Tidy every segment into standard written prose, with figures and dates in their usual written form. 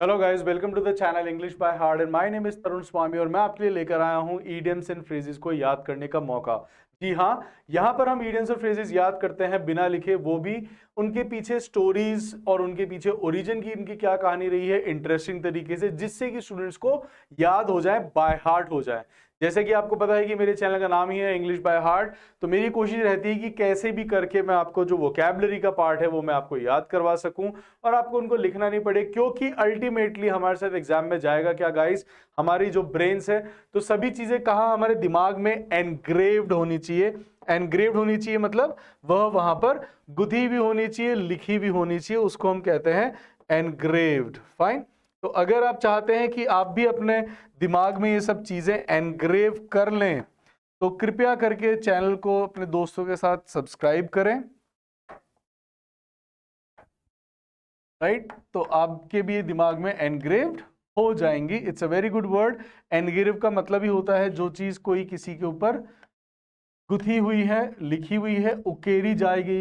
Hello guys, welcome to the channel English by heart and my name is Tarun Swami और मैं आपके लिए लेकर आया हूं इडियम्स एंड फ्रेजेस को याद करने का मौका। जी हाँ, यहाँ पर हम इडियम्स और फ्रेजेस याद करते हैं बिना लिखे, वो भी उनके पीछे स्टोरीज और उनके पीछे ओरिजिन की इनकी क्या कहानी रही है इंटरेस्टिंग तरीके से, जिससे कि स्टूडेंट्स को याद हो जाए, बाय हार्ट हो जाए। जैसे कि आपको पता है कि मेरे चैनल का नाम ही है इंग्लिश बाय हार्ट, तो मेरी कोशिश रहती है कि कैसे भी करके मैं आपको जो वोकैबुलरी का पार्ट है वो मैं आपको याद करवा सकूं और आपको उनको लिखना नहीं पड़े, क्योंकि अल्टीमेटली हमारे साथ एग्जाम में जाएगा क्या गाइस, हमारी जो ब्रेन्स है, तो सभी चीजें कहाँ हमारे दिमाग में एनग्रेव्ड होनी चाहिए। एनग्रेव्ड होनी चाहिए मतलब वह वहां पर गुथी भी होनी चाहिए, लिखी भी होनी चाहिए, उसको हम कहते हैं एनग्रेव्ड। फाइन। तो अगर आप चाहते हैं कि आप भी अपने दिमाग में ये सब चीजें एनग्रेव कर लें, तो कृपया करके चैनल को अपने दोस्तों के साथ सब्सक्राइब करें। राइट, तो आपके भी दिमाग में एनग्रेव्ड हो जाएंगी। It's a very good word. Engrave का मतलब ही होता है जो चीज कोई किसी के ऊपर गुथी हुई है, लिखी हुई है, उकेरी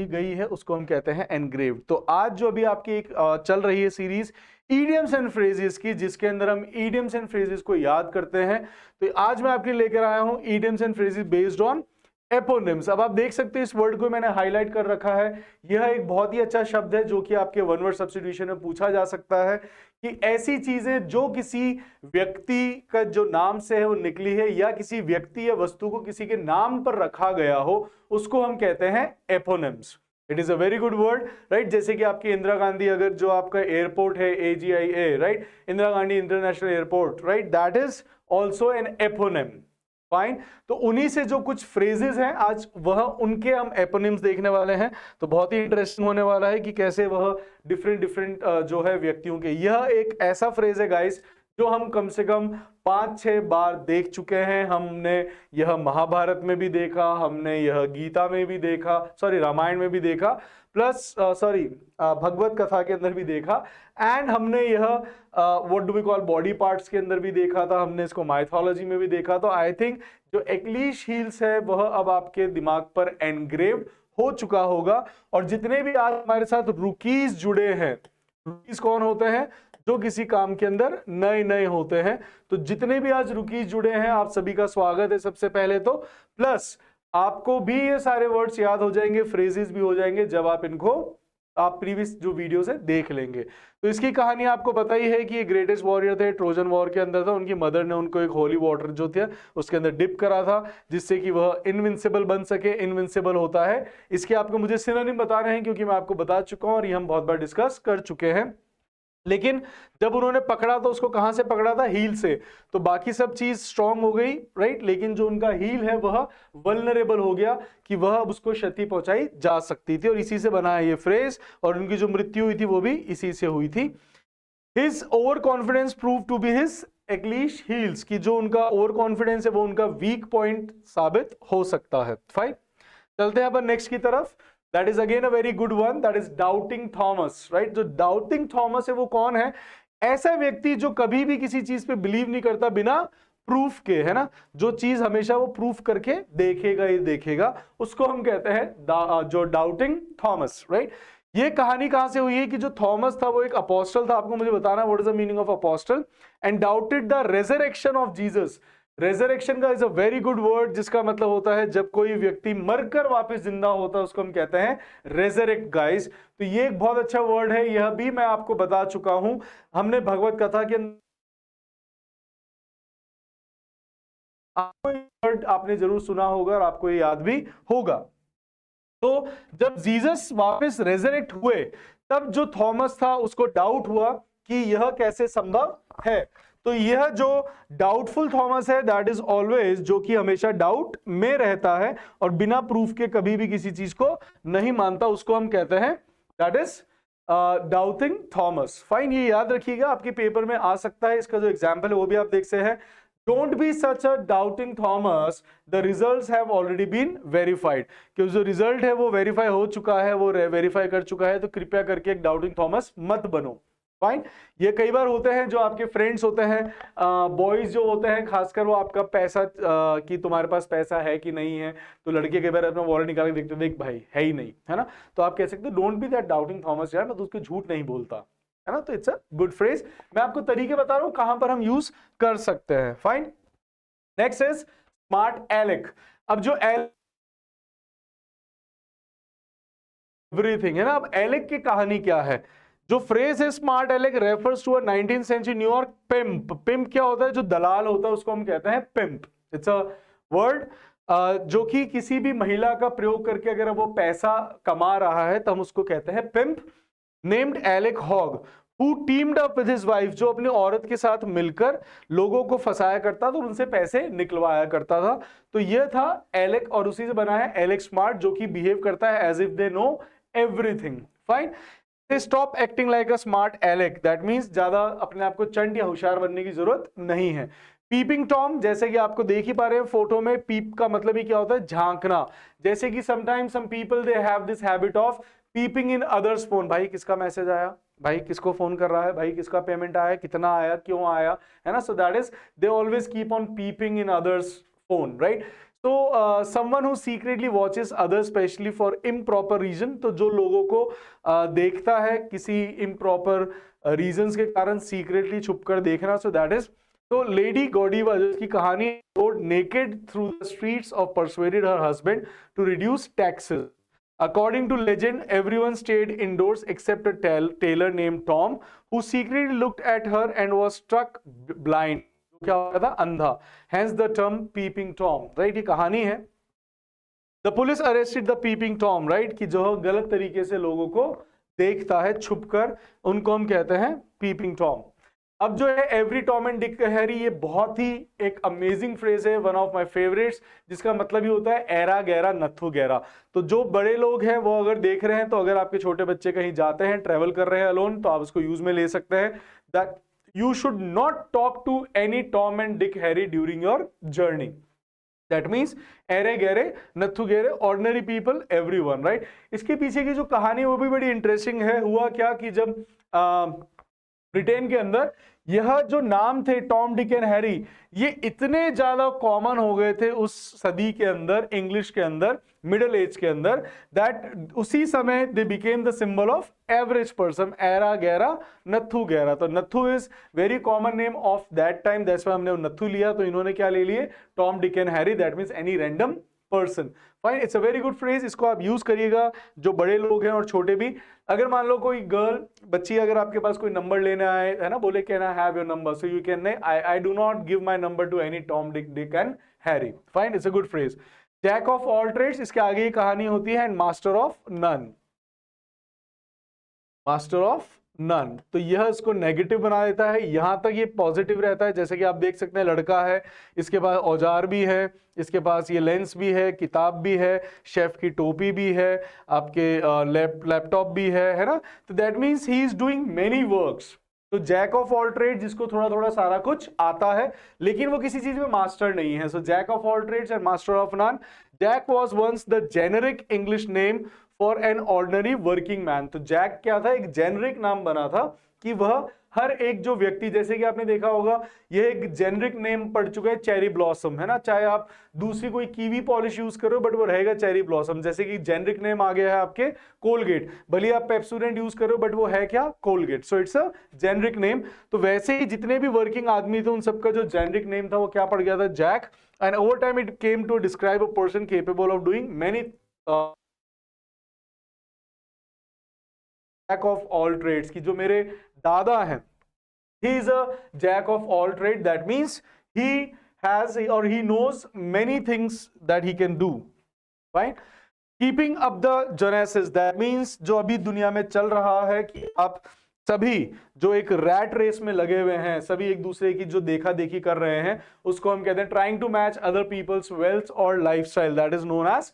गई है, उसको हम कहते हैं एनग्रेव्ड। तो आज जो अभी आपकी एक चल रही है सीरीज इडियम्स एंड फ्रेजेस की, जिसके अंदर हम इडियम्स एंड फ्रेजेस को याद करते हैं, तो आज मैं आपके लिए लेकर आया हूं idioms and phrases based on eponyms. अब आप देख सकते हैं इस वर्ड को मैंने हाईलाइट कर रखा है। यह एक बहुत ही अच्छा शब्द है जो कि आपके वन वर्ड सब्स्टिट्यूशन में पूछा जा सकता है कि ऐसी चीजें जो किसी व्यक्ति का जो नाम से है वो निकली है, या किसी व्यक्ति या वस्तु को किसी के नाम पर रखा गया हो, उसको हम कहते हैं eponyms. It is a very good word, right. जैसे कि आपकी इंदिरा गांधी, अगर जो आपका एयरपोर्ट है AGIA, right, Indira Gandhi international airport, right, that is also an eponym. Fine. तो उन्हीं से जो कुछ फ्रेजेस हैं आज वह उनके हम एपोनिम्स देखने वाले हैं। तो बहुत ही इंटरेस्टिंग होने वाला है कि कैसे वह डिफरेंट डिफरेंट जो है व्यक्तियों के, यह एक ऐसा फ्रेज है गाइस जो हम कम से कम 5-6 बार देख चुके हैं। हमने यह महाभारत में भी देखा, हमने यह गीता में भी देखा, सॉरी रामायण में भी देखा, प्लस सॉरी भगवत कथा के अंदर भी देखा, एंड हमने यह what do we call body parts के अंदर भी देखा था, हमने इसको माइथोलॉजी में भी देखा। तो आई थिंक जो एक्लीश हील्स है वह अब आपके दिमाग पर एनग्रेव्ड हो चुका होगा। और जितने भी आज हमारे साथ रुकीज जुड़े हैं, रुकीज कौन होते हैं? जो किसी काम के अंदर नए नए होते हैं। तो जितने भी आज रुकीज जुड़े हैं, आप सभी का स्वागत है सबसे पहले तो। प्लस आपको भी ये सारे वर्ड्स याद हो जाएंगे, फ्रेजेस भी हो जाएंगे जब आप इनको आप प्रीवियस जो वीडियोस है देख लेंगे। तो इसकी कहानी आपको पता ही है कि ये ग्रेटेस्ट वॉरियर थे, ट्रोजन वॉर के अंदर था, उनकी मदर ने उनको एक होली वाटर जो था उसके अंदर डिप करा था, जिससे कि वह इनविंसिबल बन सके। इनविंसिबल होता है, इसके आपको मुझे सिनोनिम बताने हैं क्योंकि मैं आपको बता चुका हूं और ये हम बहुत बार डिस्कस कर चुके हैं। लेकिन जब उन्होंने पकड़ा तो उसको कहां से पकड़ा था? हील से। तो बाकी सब चीज स्ट्रांग हो गई, राइट, लेकिन जो उनका हील है वह वल्नरेबल हो गया कि वह अब उसको क्षति पहुंचाई जा सकती थी, और इसी से बना है ये फ्रेज। और उनकी जो मृत्यु हुई थी वो भी इसी से हुई थी। His over confidence prove to be his Achilles heels, कि जो उनका ओवर कॉन्फिडेंस है वो उनका वीक पॉइंट साबित हो सकता है। फाइन, चलते हैं अपन नेक्स्ट की तरफ। That is again a very good one, that is doubting Thomas, right. जो डाउटिंग थॉमस है वो कौन है? ऐसा व्यक्ति जो कभी भी किसी चीज पे बिलीव नहीं करता बिना प्रूफ के, है ना, जो चीज हमेशा वो प्रूफ करके देखेगा ही देखेगा, उसको हम कहते हैं जो डाउटिंग थॉमस, राइट। ये कहानी कहां से हुई है कि जो थॉमस था वो एक अपोस्टल था। आपको मुझे बताना what is the meaning of apostle. And doubted the resurrection of Jesus. Resurrection का is a very good word, जिसका मतलब होता है जब कोई व्यक्ति मरकर वापस जिंदा होता है उसको हम कहते हैं रेजरेक्ट गाइस। तो ये एक बहुत अच्छा वर्ड है, यह भी मैं आपको बता चुका हूं। हमने भगवत कथा के अंदर वर्ड आपने जरूर सुना होगा और आपको ये याद भी होगा। तो जब जीसस वापस रेजरेक्ट हुए तब जो थॉमस था उसको डाउट हुआ कि यह कैसे संभव है। तो यह जो डाउटफुल थॉमस है, दैट इज ऑलवेज, जो कि हमेशा डाउट में रहता है और बिना प्रूफ के कभी भी किसी चीज को नहीं मानता, उसको हम कहते हैं that is doubting Thomas. Fine, ये याद रखिएगा, आपके पेपर में आ सकता है। इसका जो एग्जाम्पल है वो भी आप देख सकते हैं। Don't be such a doubting Thomas, the results have already been verified. क्योंकि जो रिजल्ट है वो वेरीफाई हो चुका है, वो वेरीफाई कर चुका है, तो कृपया करके एक डाउटिंग थॉमस मत बनो। फाइन। ये कई बार होते हैं, जो आपके फ्रेंड्स होते हैं, बॉयज जो होते हैं खासकर, वो आपका पैसा कि तुम्हारे पास पैसा है कि नहीं है, तो लड़के कई बार अपना वॉलेट निकाल के देखते, देख भाई है ही नहीं, है ना। तो आप कह सकते हो don't be that doubting Thomas, यार मैं तो उसको झूठ नहीं बोलता, है ना, तो इट्स अ गुड फ्रेज। मैं आपको तरीके बता रहा हूं कहां पर हम यूज कर सकते हैं। Fine, next is smart aleck. अब जो एवरीथिंग है ना, अब एलेक की कहानी क्या है? जो फ्रेज है smart aleck refers to a 19th century New York pimp. Pimp क्या होता है? जो दलाल होता है उसको हम कहते हैं पिम्प। इट्स अ वर्ड जो कि किसी भी महिला का प्रयोग करके अगर वो पैसा कमा रहा है तो हम उसको कहते हैं pimp. Named Aleck Hoag who teamed up with his wife, जो अपनी औरत के साथ मिलकर लोगों को फंसाया करता था और उनसे पैसे निकलवाया करता था। तो यह था एलेक, और उसी से बना है एलेक स्मार्ट, जो कि बिहेव करता है as if they know everything. Fine. They stop acting like a smart aleck. That means ज्यादा अपने आप को चंट या होशियार बनने की जरूरत नहीं है। पीपिंग टॉम, जैसे कि आपको देख ही पा रहे हैं फोटो में, पीप का मतलब ही क्या होता है? झांकना। जैसे कि sometimes some people they have this habit of peeping in others phone. भाई किसका मैसेज आया, भाई किसको फोन कर रहा है, भाई किसका पेमेंट आया, कितना आया, क्यों आया, है ना। So that is they always keep on peeping in others phone, right. तो someone who secretly watches others especially for improper reason, तो जो लोगों को देखता है किसी improper reasons के कारण secretly छुपकर देखना, so that is, तो लेडी गॉडीवा जिसकी कहानी rode naked through the streets of persuaded her husband to reduce taxes. According to legend, everyone stayed indoors except a tailor named Tom, who secretly looked at her and was struck blind. क्या होता था? अंधा। Hence the term peeping Tom, right? ये कहानी है। The police arrested the peeping Tom, right? कि जो गलत तरीके से लोगों को देखता है छुपकर, उनको हम कहते हैं peeping Tom। अब जो है every Tom and Dick Harry, ये बहुत ही एक अमेजिंग फ्रेज है, वन ऑफ माय फेवरेट्स, जिसका मतलब ही होता है एरा गहरा नत्थु गहरा। तो जो बड़े लोग हैं वो अगर देख रहे हैं, तो अगर आपके छोटे बच्चे कहीं जाते हैं, ट्रेवल कर रहे हैं अलोन, तो आप उसको यूज में ले सकते हैं। That you should not talk to any Tom and Dick Harry during your journey. That means array गहरे नत्थु गहरे, ऑर्डिनरी पीपल, एवरीवन, राइट। इसके पीछे की जो कहानी वो भी बड़ी इंटरेस्टिंग है। हुआ क्या कि जब ब्रिटेन के अंदर यह जो नाम थे टॉम डिक एंड हैरी, ये इतने ज्यादा कॉमन हो गए थे उस सदी के अंदर, इंग्लिश के अंदर, मिडिल एज के अंदर, दैट उसी समय they became the symbol of average person, एरा गहरा नत्थु गहरा। तो Nathu is very common name of that time, that's why हमने नत्थु लिया। तो इन्होंने क्या ले लिए? Tom Dick and Harry, that means any random person. Fine, it's a very good phrase, इसको आप यूज करिएगा, जो बड़े लोग हैं और छोटे भी। अगर मान लो कोई गर्ल बच्ची अगर आपके पास कोई नंबर लेने आए, है ना, बोले can I have your number, so you can, I do not give my number to any Tom Dick and Harry. Fine, it's a good phrase. Jack of all trades, इसके आगे ये कहानी होती है, and master of none, master of none. तो यह इसको negative बना देता है, यहां तक ये पॉजिटिव रहता है। जैसे कि आप देख सकते हैं, लड़का है, इसके पास औजार भी है, इसके पास ये लेंस भी है, किताब भी है, शेफ की टोपी भी है, आपके लैपटॉप भी है ना। तो that means he is doing many works. तो जैक ऑफ ऑल ट्रेड, जिसको थोड़ा थोड़ा सारा कुछ आता है लेकिन वो किसी चीज में मास्टर नहीं है। So Jack of all trades and master of none. Jack was once the generic English name for an ordinary working man. तो जैक क्या था? एक जेनरिक नाम बना था कि वह हर एक जो व्यक्ति, जैसे कि आपने देखा होगा, यह एक जेनरिक नेम पड़ चुका है चेरी ब्लॉसम, है ना। चाहे आप दूसरी कोई कीवी पॉलिश यूज करो बट वो रहेगा चेरी ब्लॉसम। जैसे कि जेनरिक नेम आ गया है आपके कोलगेट, भले आप पेप्सोडेंट यूज करो बट वो है क्या? Colgate. So it's a generic name. तो वैसे ही जितने भी वर्किंग आदमी थे उन सबका जो जेनरिक नेम था वो क्या पड़ गया था? Jack. And over time it came to describe a person capable of doing many jack of all trades. की जो मेरे दादा हैं, he is a jack of all trade, that means he has or he knows many things that he can do, right? Keeping up the Joneses, that means जो अभी दुनिया में चल रहा है कि आप सभी जो एक रैट रेस में लगे हुए हैं, सभी एक दूसरे की जो देखा देखी कर रहे हैं, उसको हम कहते हैं trying to match other people's wealth और lifestyle, that is known as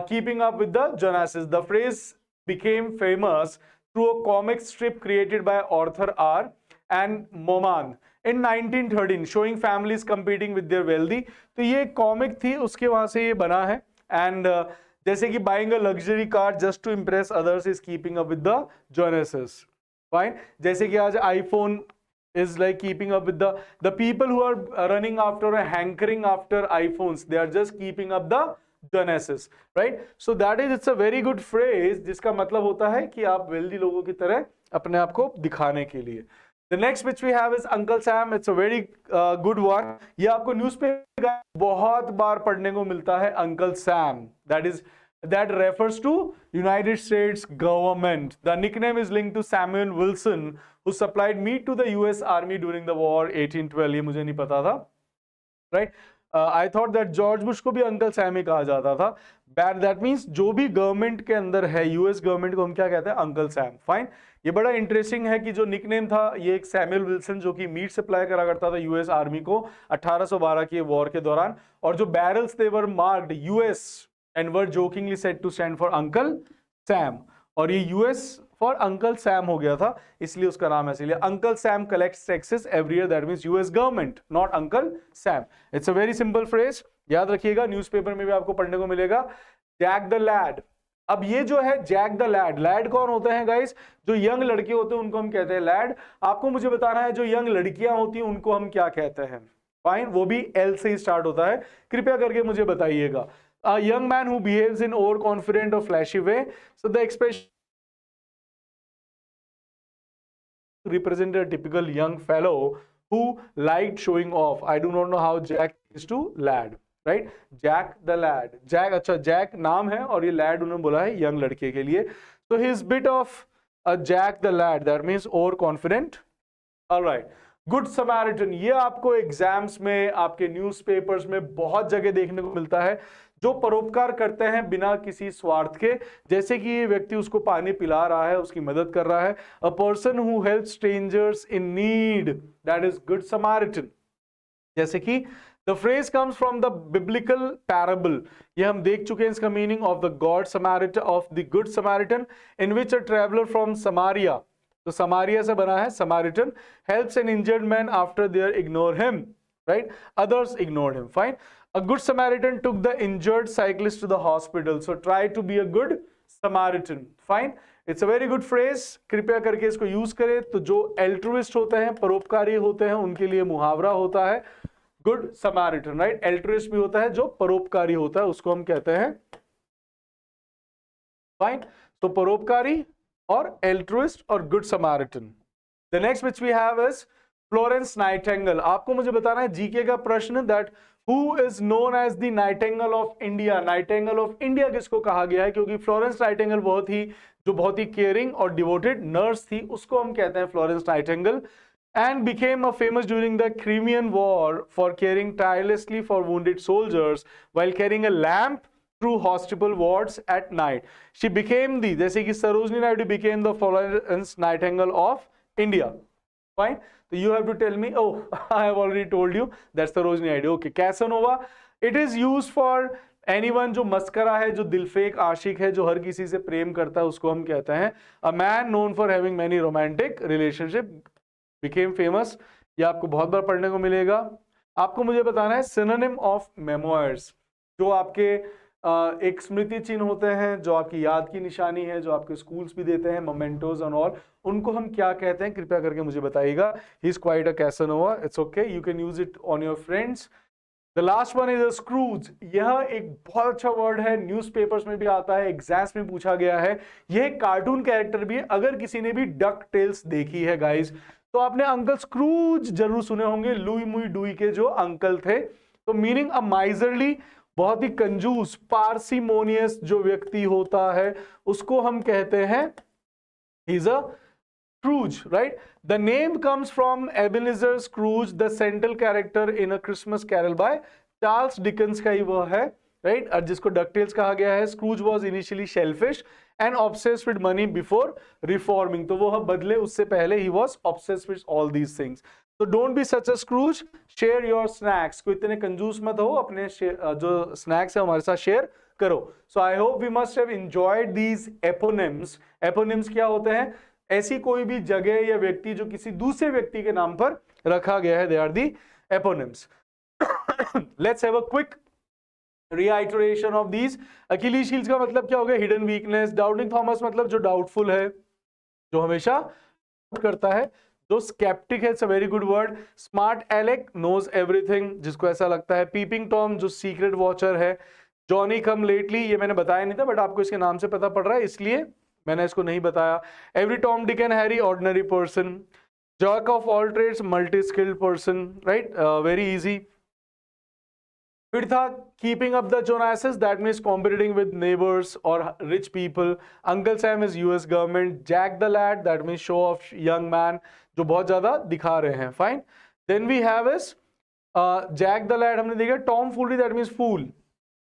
keeping up with the Joneses. The phrase became famous through a comic strip created by author R. and Moman in 1913 showing families competing with their wealthy. तो ये comic थी, उसके वहां से ये बना है। And जैसे कि buying a luxury car just to impress others is keeping up with the Joneses. Fine, जैसे कि आज iPhone is like keeping up with the people who are running after or hankering after iPhones, they are just keeping up the Genesis, right? So that is, it's a very good phrase जिसका मतलब होता है कि आप wealthy लोगों की तरह अपने आप को दिखाने के लिए. The next which we have is Uncle Sam. It's a very good one. ये आपको न्यूज़पेपर बहुत बार पढ़ने को मिलता है Uncle Sam. That refers to United States government. The nickname is linked to Samuel Wilson, who supplied meat to the US Army during the war 1812. ये मुझे नहीं पता था, right? I thought that George Bush को भी uncle Sam ही कहा जाता था. दैट मीन्स जो भी गवर्नमेंट के अंदर है, यूएस गवर्नमेंट को हम क्या कहते हैं? Uncle Sam. फाइन. ये बड़ा इंटरेस्टिंग है कि जो निकनेम था ये एक सैमुअल विल्सन जो कि मीट सप्लाई करा करता था यूएस आर्मी को 1812 के वॉर के दौरान, और जो barrels they were marked US and were jokingly said to stand for Uncle Sam, और ये यूएस फॉर अंकल सैम हो गया था, इसलिए उसका नाम ऐसे लिया. Uncle Sam collects taxes every year, that means US government, not Uncle Sam. It's a very simple phrase, याद रखिएगा, न्यूज़पेपर में भी आपको पढ़ने को मिलेगा. Jack the lad. अब ये जो है जैक द लैड, लैड कौन होते हैं गाइस? जो यंग लड़के होते हैं उनको हम कहते हैं लैड. आपको मुझे बताना है जो यंग लड़कियां होती हैं उनको हम क्या कहते हैं? फाइन, वो भी एल से ही स्टार्ट होता है, कृपया करके मुझे बताइएगा. A young man who behaves in overconfident or flashy way. So the expression represented a typical young fellow who liked showing off. I do not know how Jack is to lad, right? Jack the lad. Jack, अच्छा Jack नाम है और ये lad उन्होंने बोला है young लड़के के लिए. So he is bit of a Jack the lad. That means overconfident. All right. Good Samaritan, ये आपको एग्जाम्स में, आपके न्यूज़पेपर्स में बहुत जगह देखने को मिलता है. जो परोपकार करते हैं बिना किसी स्वार्थ के, जैसे कि ये व्यक्ति उसको पानी पिला रहा है, उसकी मदद कर रहा है. A person who help strangers in need, that is good Samaritan. जैसे कि the phrase comes from the biblical parable, ये हम देख चुके हैं इसका meaning, of the God Samaritan, of the good Samaritan, in which a traveller from Samaria, तो समारिया से बना है Samaritan, helps N injured man after their ignore him, right, others ignored him. Fine. A good Samaritan took the injured cyclist to the hospital. So try to be a good Samaritan. Fine. It's a very good phrase. कृपया करके इसको use करें. तो जो altruist होते हैं, परोपकारी होते हैं, उनके लिए मुहावरा होता है good Samaritan, right? Altruist भी होता है जो परोपकारी होता है, उसको हम कहते हैं. Fine. तो परोपकारी और altruist और good Samaritan. The next which we have is Florence Nightingale. आपको मुझे बताना है जीके का प्रश्न, that who is known as the Nightingale of India. Nightingale of India किसको कहा गया है? क्योंकि फ्लोरेंस नाइटिंगेल बहुत ही केयरिंग और डिवोटेड नर्स थी, उसको हम कहते हैं Florence Nightingale. And became a famous during the Crimean War for caring tirelessly for wounded soldiers while carrying a lamp through hospital wards at night. She became the, जैसे कि Sarojini Naidu became the Florence Nightingale of India. Fine. So you have to tell me. Oh, I have already told you. That's the Sarojini Naidu. Okay. Casanova. It is used for anyone जो mascara है, जो दिलफेक आशिक है, जो हर किसी से प्रेम करता है, उसको हम कहते हैं. A man known for having many romantic relationship became famous. ये आपको बहुत बार पढ़ने को मिलेगा. आपको मुझे बताना है synonym of memoirs. जो आपके एक स्मृति चिन्ह होते हैं, जो आपकी याद की निशानी है, जो आपके स्कूल्स भी देते हैं, मोमेंटोज एंड ऑल, उनको हम क्या कहते हैं? कृपया करके मुझे बताइएगा. He is quite a Casanova. It's okay, you can use it on your friends. The last one is a Scrooge. यह एक बहुत अच्छा वर्ड है, न्यूज़पेपर्स में भी आता है, एग्जाम्स में पूछा गया है. यह एक कार्टून कैरेक्टर भी है. अगर किसी ने भी डक टेल्स देखी है गाइज, तो आपने अंकल स्क्रूज जरूर सुने होंगे, लुई मुई डुई के जो अंकल थे. तो मीनिंग अ माइजरली, बहुत ही कंजूस, पार्सिमोनियस जो व्यक्ति होता है, उसको हम कहते हैं he is a Scrooge, right. The name comes from Ebenezer Scrooge, the central character in a Christmas Carol by Charles Dickens का ही वो है, राइट. और जिसको डकटेल्स कहा गया है. Scrooge was initially selfish and obsessed with money before reforming. तो वो बदले उससे पहले ही was obsessed with all these things. So don't be such a Scrooge. Share your snacks. कोई इतने कंजूस मत हो, अपने जो snacks है हमारे साथ शेयर करो. So I hope we must have enjoyed these eponyms. Eponyms क्या होते हैं? ऐसी कोई भी जगह या व्यक्ति जो किसी दूसरे व्यक्ति के नाम पर रखा गया है, they are the eponyms. Let's have a quick reiteration of these. Achilles heels का मतलब क्या हो गया? Hidden weakness. Doubting Thomas मतलब जो doubtful है, जो हमेशा करता है. जो स्केप्टिक है, it's a very good word. Smart aleck knows everything, जिसको ऐसा लगता है. पीपिंग टॉम जो सीक्रेट वॉचर है. जॉनी कम लेटली, ये मैंने बताया नहीं था बट आपको इसके नाम से पता पड़ रहा है इसलिए मैंने इसको नहीं बताया। Every Tom Dick and Harry ordinary person. Jack of all trades multi skilled person, right, very easy. फिर था keeping up the Joneses, that means competing with neighbours और rich people. Uncle Sam is US government. Jack the lad, that means show off young man, जो बहुत ज्यादा दिखा रहे हैं, fine. Then we have is Jack the lad हमने देखा। Tom fooly, that means fool,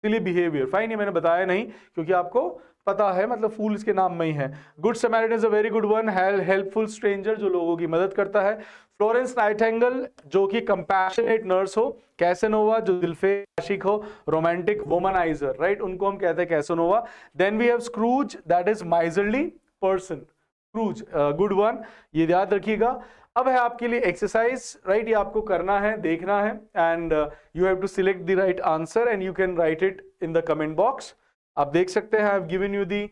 silly behaviour, fine, ये मैंने बताया नहीं क्योंकि आपको पता है, मतलब फूल इसके नाम में ही है। Good Samaritan is a very good one, helpful stranger, जो लोगों की मदद करता है। फ्लोरेंस नाइटिंगेल, जो कि कंपैशनेट नर्स हो। कैसेनोवा, जो दिलफे आशिक हो। रोमांटिक वुमनाइजर, राइट, उनको हम कहते हैं Casanova. Then we have Scrooge, that is miserly person. Scrooge, good one, ये याद रखिएगा। अब है आपके लिए एक्सरसाइज, राइट, ये आपको करना है, देखना है, and you have to select the right answer and you can write it in the comment box. आप देख सकते हैं, I have given you the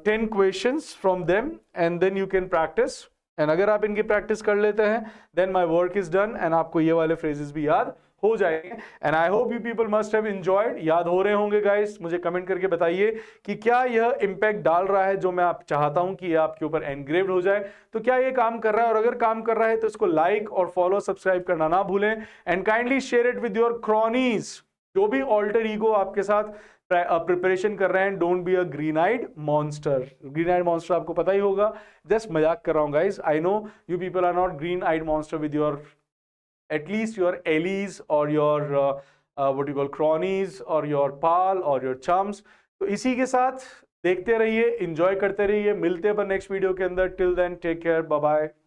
10 questions from them and then you can practice. And अगर आप इनकी practice कर लेते हैं then my work is done and आपको ये वाले फ्रेजेस भी याद हो जाएंगे। And I hope you people must have enjoyed. याद हो रहे होंगे गाइस, मुझे कमेंट करके बताइए कि क्या यह इंपैक्ट डाल रहा है जो मैं आप चाहता हूं कि ये आपके ऊपर एनग्रेव्ड हो जाए। तो क्या ये काम कर रहा है, और अगर काम कर रहा है तो इसको लाइक और फॉलो सब्सक्राइब करना ना भूलें। And kindly share it with your cronies, जो भी ऑल्टर ईगो आपके साथ प्रिपरेशन कर रहे हैं। Don't be a green eyed monster. Green eyed monster आपको पता ही होगा, जस्ट मजाक कर रहा हूं guys. I know you people are not green eyed monster with your at least your allies or your what you call cronies or your pal or your chums। तो इसी के साथ देखते रहिए, एंजॉय करते रहिए, मिलते हैं अपन नेक्स्ट वीडियो के अंदर। Till then take care, bye bye.